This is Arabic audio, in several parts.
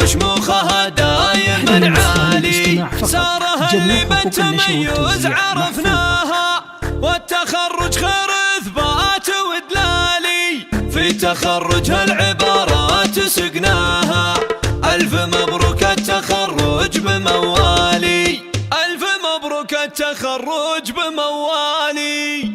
وشموخها دايما عالي. سارها اللي بالتميز عرفناها، والتخرج خير اثبات ودلالي. في تخرجها العبارات سقناها، ألف مبروك التخرج بموالي، ألف مبروك التخرج بموالي.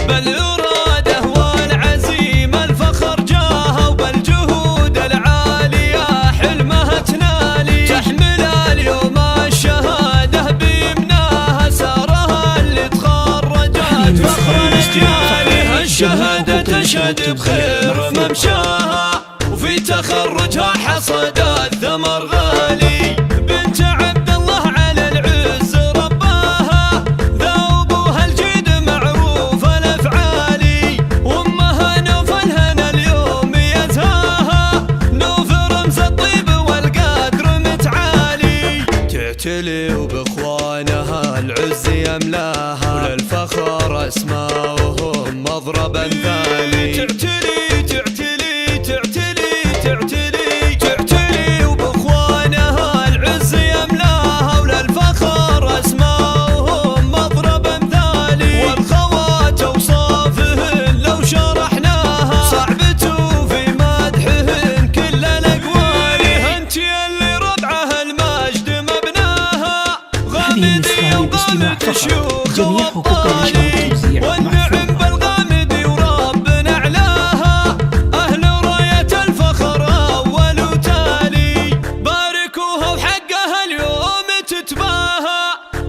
بالإرادة والعزيمة الفخر جاها، وبالجهود العالية حلمها تنالي. تحمل اليوم الشهادة بيمناها، سارها اللي تخرجت فخر رجالها. الشهادة تشهد بخير ممشاها، وفي تخرجها حصد الثمر غالي. بنت عبد الله على العز رباها، ذا أبوها الجيد معروف الأفعالي. وأمها نوف الهنا اليوم يزهاها، نوف رمز الطيب والقدر متعالي. تعتلي وبإخوانها العز يملاها، وللفخر أسماؤهم مضرب أمثالي. تعتلي تعتلي تعتلي تعتلي تعتلي وبإخوانها العز يملاها، وللفخر أسماؤهم مضرب أمثالي. والخوات أوصافهن لو شرحناها، صعبة في مدحهن كل الأقوال. انت اللي ربعه المجد مبناها، غامدي وغامد الشيوخ والطالي. والنعم بالغامدي وربنا أعلاها، أهل راية الفخر أول وتالي. باركوها وحقها اليوم تتباهى،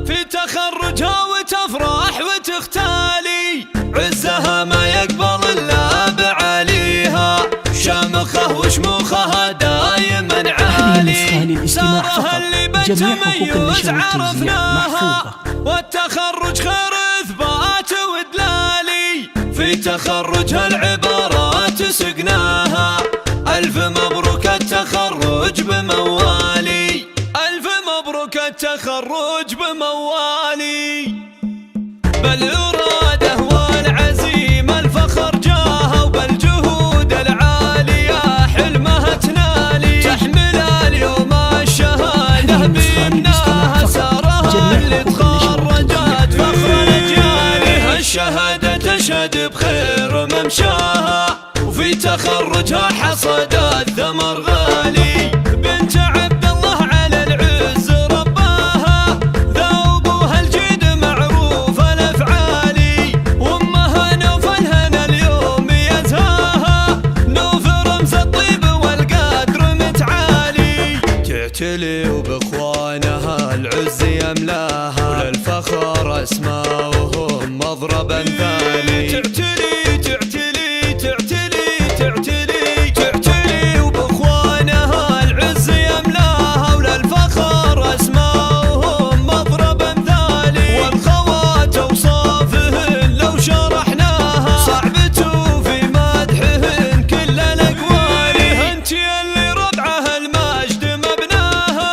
في تخرجها وتفرح وتختالي. عزها ما يقبل إلا بعليها، شامخه وشموخها دايما عالي. سارها اللي بالتميز عرفناها، والتخرج خير اثبات ودلالي. في تخرجها العبارات سقناها، ألف مبروك التخرج بموالي، ألف مبروك التخرج بموالي. بالإرادة والعزيمة الفخر جاها، وبالجهود العالية حلمها تنالي. تحمل اليوم الشهادة بيمناها، سارها اللي تخرجت فخر رجالها. الشهادة تشهد بخير ممشاها، وفي تخرجها حصد الثمر غالي. بنت عبد الله على العز رباها، ذا أبوها الجيد معروف الأفعالي. وأمها نوف الهنا اليوم يزهاها، نوف رمز الطيب والقدر متعالي. تعتلي وبإخوانها العز يملاها، وللفخر أسماؤهم مضرب أمثالي. تعتلي تعتلي تعتلي تعتلي تعتلي وبإخوانها العز يملاها، وللفخر أسماؤهم مضرب أمثالي. والخوات أوصافهن لو شرحناها، صعبة في مدحهن كل الأقوال. انت اللي ربعه المجد مبناها،